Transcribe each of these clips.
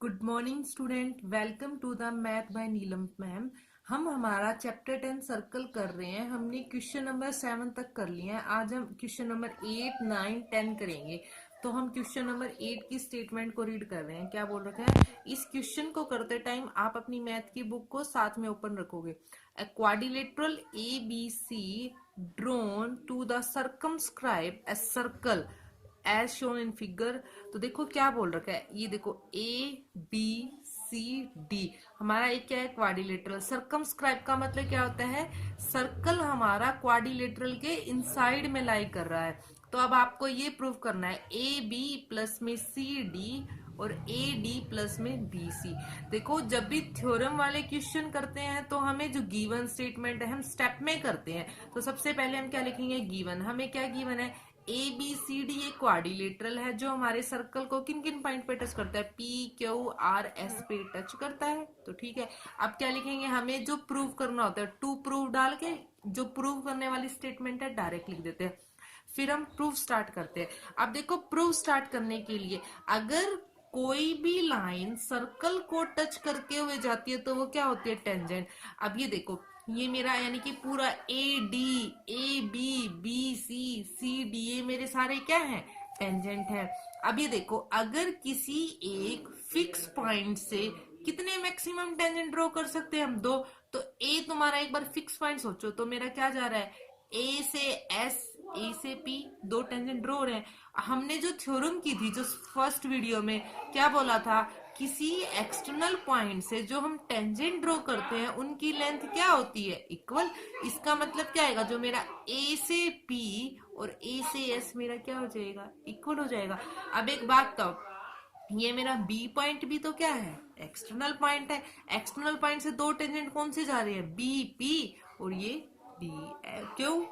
Good morning student, welcome to the math by Neelam ma'am. हम हमारा chapter 10 circle कर रहे हैं। हमने क्वेश्चन नंबर 7 तक कर लिया है। आज हम क्वेश्चन नंबर 8, 9, 10 करेंगे। तो हम क्वेश्चन नंबर 8 की स्टेटमेंट को रीड कर रहे हैं। क्या बोल रखा है? इस क्वेश्चन को करते टाइम आप अपनी मैथ की बुक को साथ में ओपन रखोगे। A quadrilateral ABC drawn to the circumscribe a circle as shown in figure. तो देखो क्या बोल रखा है, ये देखो ABCD हमारा एक क्या है, क्वाड्रिलेटरल। सर्कमस्क्राइब का मतलब क्या होता है? सर्कल हमारा क्वाड्रिलेटरल के इनसाइड में लाई कर रहा है। तो अब आपको ये प्रूव करना है AB प्लस में CD और AD प्लस में BC। देखो जब भी थ्योरम वाले क्वेश्चन करते हैं तो हमें जो गिवन स्टेटमेंट है हम स्टेप में करते हैं। तो सबसे पहले हम क्या लिखेंगे? गिवन। हमें क्या गिवन है? ABCD एक क्वाड्रिलेटरल है जो हमारे सर्कल को किन किन पॉइंट पे टच करता है? PQRS पे टच करता है। तो ठीक है, अब क्या लिखेंगे? हमें जो प्रूव करना होता है टू प्रूव डाल के जो प्रूव करने वाली स्टेटमेंट है डायरेक्ट लिख देते हैं। फिर हम प्रूफ स्टार्ट करते हैं। अब देखो प्रूफ स्टार्ट करने के लिए अगर कोई भी लाइन सर्कल को टच करके हुए जाती है तो वो क्या होती है? टेंजेंट। अब ये देखो, ये मेरा यानी कि पूरा AD AB BC CD ये मेरे सारे क्या हैं? टेंजेंट है। अब ये देखो, अगर किसी एक फिक्स पॉइंट से कितने मैक्सिमम टेंजेंट ड्रॉ कर सकते हैं हम? दो। तो ए तुम्हारा एक बार फिक्स पॉइंट सोचो तो मेरा क्या जा रहा है? ए से एस, ए से पी, दो टेंजेंट ड्रॉ हो रहे हैं। हमने जो थ्योरम की थी जो फर्स्ट वीडियो में, क्या बोला था? किसी एक्सटर्नल पॉइंट से जो हम टेंजेंट ड्रॉ करते हैं उनकी लेंथ क्या होती है? इक्वल। इसका मतलब क्या आएगा? जो मेरा ए से पी और ए से एस मेरा क्या हो जाएगा? इक्वल हो जाएगा। अब एक बात तो, ये मेरा बी पॉइंट भी तो क्या है? एक्सटर्नल पॉइंट है। एक्सटर्नल पॉइंट से दो टेंजेंट कौन से जा रहे हैं? बी पी और ये डी। क्यों?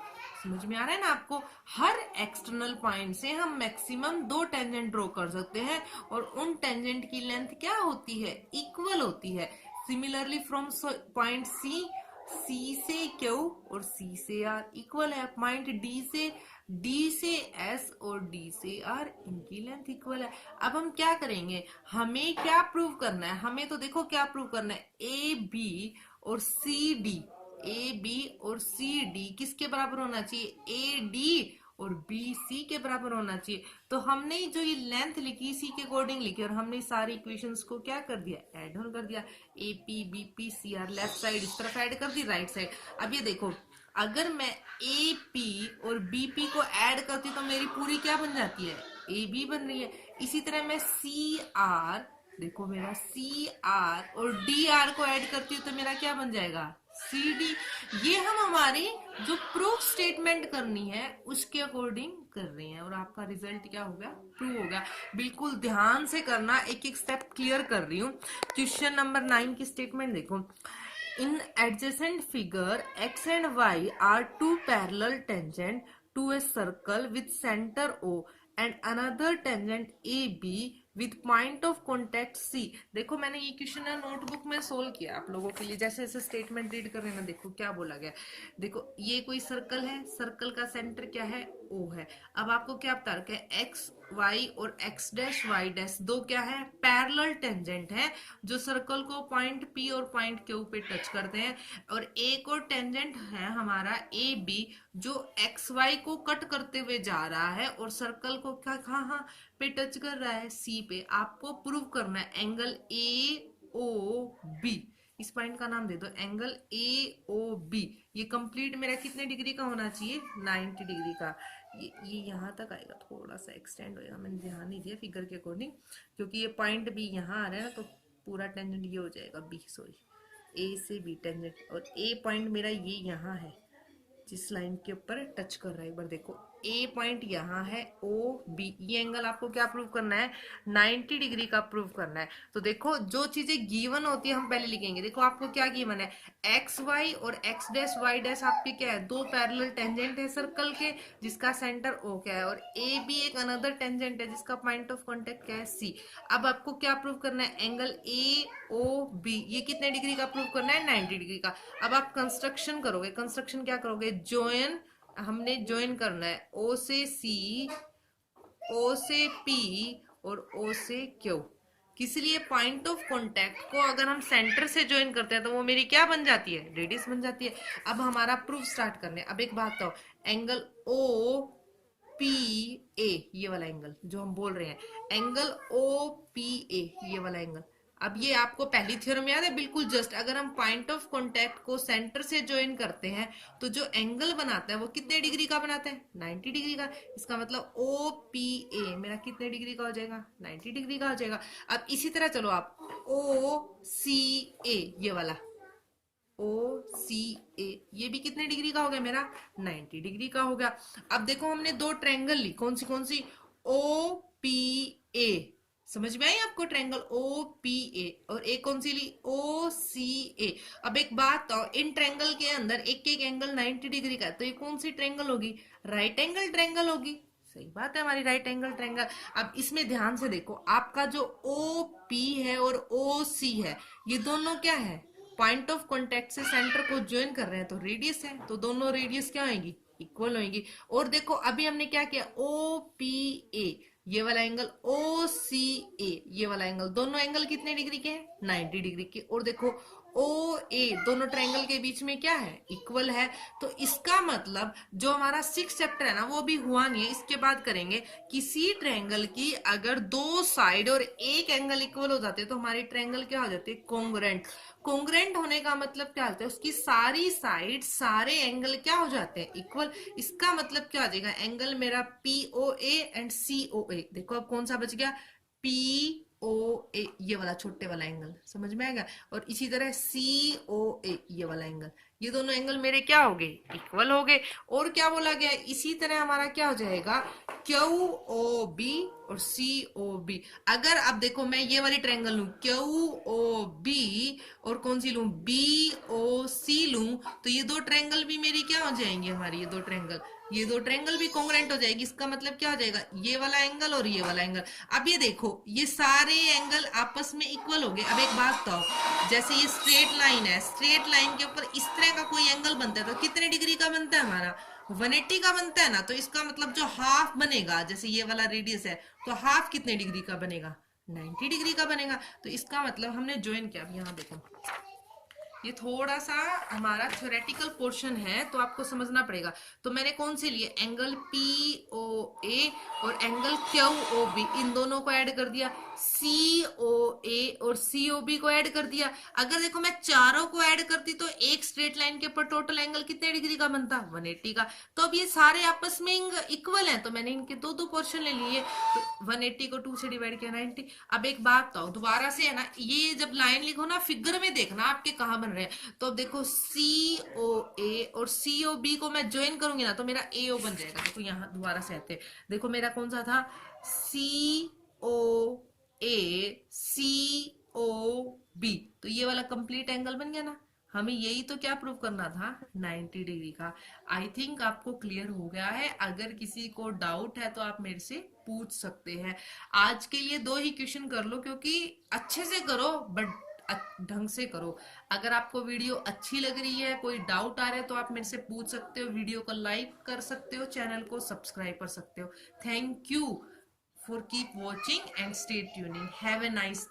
समझ में आ रहा है ना आपको? हर एक्सटर्नल पॉइंट से हम मैक्सिमम दो टेंजेंट ड्रॉ कर सकते हैं और उन टेंजेंट की लेंथ क्या होती है? इक्वल होती है। सिमिलरली फ्रॉम पॉइंट सी से क्यू और सी से आर इक्वल है। पॉइंट डी से एस और डी से आर, इनकी लेंथ इक्वल है। अब हम क्या करेंगे? हमें क्या प्रूव करना है? हमें तो देखो क्या प्रूव करना है, ए बी और सी डी। ए बी और सी डी किसके बराबर होना चाहिए? ए डी और बी सी के बराबर होना चाहिए। तो हमने जो ये लेंथ लिखी इसी के अकॉर्डिंग लिखी और हमने सारी इक्वेशंस को क्या कर दिया? ऐड ऑन कर दिया। A P B P C R left side इस तरफ ऐड कर दी, राइट साइड। अब ये देखो, अगर मैं ए पी और बी पी को ऐड करती तो मेरी पूरी क्या बन जाती है? ए बी बन रही है। इसी तरह मैं सी आर, देखो मेरा सी आर और डी आर को ऐड करती हूँ तो मेरा क्या बन जाएगा? C D. ये हम हमारी जो प्रूफ स्टेटमेंट करनी है उसके अकॉर्डिंग कर रहे हैं और आपका रिजल्ट क्या हो गया? प्रूव हो गया। बिल्कुल ध्यान से करना, एक एक स्टेप क्लियर कर रही हूँ। क्वेश्चन नंबर 9 की स्टेटमेंट देखो। In adjacent figure, x and y are two parallel tangent to a circle with center O and another tangent AB with point of contact C। देखो मैंने ये क्वेश्चन ना notebook में सोल्व किया आप लोगों के लिए। जैसे जैसे स्टेटमेंट रीड कर रहे हैं ना, देखो क्या बोला गया। देखो ये कोई सर्कल है, सर्कल का सेंटर क्या है? O है। अब आपको क्या बता रखा है? एक्स वाई और एक्स डैश वाई डैश दो क्या है? पैरेलल टेंजेंट है जो सर्कल को पॉइंट पी और पॉइंट क्यू पे टच करते हैं। और एक और टेंजेंट है हमारा ए बी जो एक्स वाई को कट करते हुए जा रहा है और सर्कल को क्या कहाँ पे टच कर रहा है? सी पे। आपको प्रूव करना है एंगल ए ओ बी। इस पॉइंट का नाम दे दो एंगल ए ओ बी। ये कंप्लीट मेरा कितने डिग्री का होना चाहिए? 90 डिग्री का। ये यहाँ तक आएगा, थोड़ा सा एक्सटेंड होएगा, मैंने ध्यान नहीं दिया फिगर के अकॉर्डिंग, क्योंकि ये पॉइंट भी यहाँ आ रहा है ना तो पूरा टेंजेंट ये हो जाएगा बी, सॉरी ए से बी टेंजेंट। और ए पॉइंट मेरा ये यहाँ है जिस लाइन के ऊपर टच कर रहा है। एक बार देखो ए पॉइंट यहाँ है ओ बी। ये एंगल आपको क्या प्रूव करना है? 90 डिग्री का प्रूव करना है। तो देखो जो चीजें गिवन होती है हम पहले लिखेंगे। देखो आपको क्या गिवन है? एक्स वाई और एक्स डैश वाई डैश आपके क्या है? दो पैरेलल टेंजेंट है सर्कल के जिसका सेंटर ओ क्या है, और ए बी एक अनदर टेंजेंट है जिसका पॉइंट ऑफ कॉन्टेक्ट क्या है? सी। अब आपको क्या प्रूव करना है? एंगल ए ओ बी ये कितने डिग्री का प्रूव करना है? 90 डिग्री का। अब आप कंस्ट्रक्शन करोगे। कंस्ट्रक्शन क्या करोगे? ज्वाइन, हमने ज्वाइन करना है ओ से सी, ओ से पी और ओ से क्यू। किस लिए? पॉइंट ऑफ कांटेक्ट को अगर हम सेंटर से ज्वाइन करते हैं तो वो मेरी क्या बन जाती है? रेडियस बन जाती है। अब हमारा प्रूफ स्टार्ट करने। अब एक बात तो, एंगल ओ पी ए, ये वाला एंगल जो हम बोल रहे हैं, एंगल ओ पी ए, ये वाला एंगल। अब ये आपको पहली थ्योरम याद है? बिल्कुल जस्ट, अगर हम पॉइंट ऑफ कांटेक्ट को सेंटर से ज्वाइन करते हैं तो जो एंगल बनाता है वो कितने डिग्री का बनाता है? 90 डिग्री का। इसका मतलब ओ पी ए मेरा कितने डिग्री का हो जाएगा? 90 डिग्री का हो जाएगा। अब इसी तरह चलो आप ओ सी ए, ये वाला ओ सी ए, ये भी कितने डिग्री का हो गया मेरा? 90 डिग्री का हो गया। अब देखो हमने दो ट्रायंगल ली, कौन सी? ओ पी ए, समझ में आई आपको? ट्रायंगल ओ पी ए, और एक कौन सी ली? ओ सी ए। अब एक बात तो, इन ट्रायंगल के अंदर एक एक एंगल 90 डिग्री का है, तो ये कौन सी ट्रायंगल होगी? राइट एंगल ट्रायंगल होगी। सही बात है, हमारी राइट एंगल ट्रायंगल। अब इसमें ध्यान से देखो, आपका जो ओ पी है और ओ सी है, ये दोनों क्या है? पॉइंट ऑफ कांटेक्ट से सेंटर को ज्वाइन कर रहे हैं, तो रेडियस है, तो दोनों रेडियस क्या होंगी? इक्वल होंगी। और देखो अभी हमने क्या किया, ओ पी ए, ये वाला एंगल, ओ सी ए, ये वाला एंगल, दोनों एंगल कितने डिग्री के हैं? 90 डिग्री के। और देखो ओ ए, दोनों ट्रायंगल के बीच में क्या है? इक्वल है। तो इसका मतलब जो हमारा 6 चैप्टर है ना, वो भी हुआ नहीं है, इसके बाद करेंगे। किसी ट्रायंगल की अगर दो साइड और एक एंगल इक्वल हो जाते हैं तो हमारी ट्रायंगल क्या हो जाती है? कॉन्ग्रुएंट। कॉन्ग्रुएंट होने का मतलब क्या होता है? उसकी सारी साइड, सारे एंगल क्या हो जाते हैं? इक्वल। इसका मतलब क्या हो जाएगा? एंगल मेरा पी ओ ए एंड सी ओ ए, देखो अब कौन सा बच गया? पी ओ ए, ये वाला छोटे वाला एंगल, समझ में आएगा? और इसी तरह सी ओ ए, ये वाला एंगल, ये दोनों एंगल मेरे क्या हो गए? इक्वल हो गए। और क्या बोला गया? इसी तरह हमारा क्या हो जाएगा? क्यू ओ बी और सी ओ बी। अगर अब देखो मैं ये वाली ट्रायंगल लूं, क्यू ओ बी, और कौन सी लूं? बी ओ सी लूं, तो ये दो ट्रायंगल भी मेरी क्या हो जाएंगी? हमारी ये दो ट्रायंगल भी कॉन्ग्रुएंट हो जाएगी। इसका मतलब क्या हो जाएगा? ये वाला एंगल और ये वाला एंगल। अब ये देखो, ये सारे एंगल आपस में इक्वल हो गए। अब एक बात तो, जैसे ये स्ट्रेट लाइन है, स्ट्रेट लाइन के ऊपर इस तरह का कोई एंगल बनता है तो कितने डिग्री का बनता है? हमारा 180 का बनता है ना। तो इसका मतलब जो हाफ बनेगा, जैसे ये वाला रेडियस है, तो हाफ कितने डिग्री का बनेगा? 90 डिग्री का बनेगा। तो इसका मतलब हमने ज्वाइन किया। अब यहाँ देखो, ये थोड़ा सा हमारा थ्योरेटिकल पोर्शन है तो आपको समझना पड़ेगा। तो मैंने कौन से लिए? एंगल पी ओ ए और एंगल क्यू ओ बी, इन दोनों को ऐड कर दिया। सी ओ ए और सी ओ बी को ऐड कर दिया। अगर देखो मैं चारों को ऐड करती तो एक स्ट्रेट लाइन के ऊपर टोटल एंगल कितने डिग्री का बनता? 180 का। तो अब ये सारे आपस में इक्वल हैं, तो मैंने इनके दो दो पोर्शन ले लिए। तो 180 को 2 से डिवाइड किया, 90। अब एक बात तो दोबारा से है ना, ये जब लाइन लिखो ना, फिगर में देखना आपके कहाँ बन रहे हैं। तो अब देखो सी ओ ए और सी ओ बी को मैं ज्वाइन करूंगी ना, तो मेरा ए ओ बन जाएगा। देखो यहाँ दोबारा से आते हैं, देखो मेरा कौन सा था? सी ओ ए सी ओ बी, तो ये वाला कंप्लीट एंगल बन गया ना। हमें यही तो क्या प्रूव करना था? 90 डिग्री का। आई थिंक आपको क्लियर हो गया है। अगर किसी को डाउट है तो आप मेरे से पूछ सकते हैं। आज के लिए 2 ही क्वेश्चन कर लो, क्योंकि अच्छे से करो बट ढंग से करो। अगर आपको वीडियो अच्छी लग रही है, कोई डाउट आ रहा है, तो आप मेरे से पूछ सकते हो। वीडियो को लाइक कर सकते हो, चैनल को सब्सक्राइब कर सकते हो। Thank you for keep watching and stay tuning. Have a nice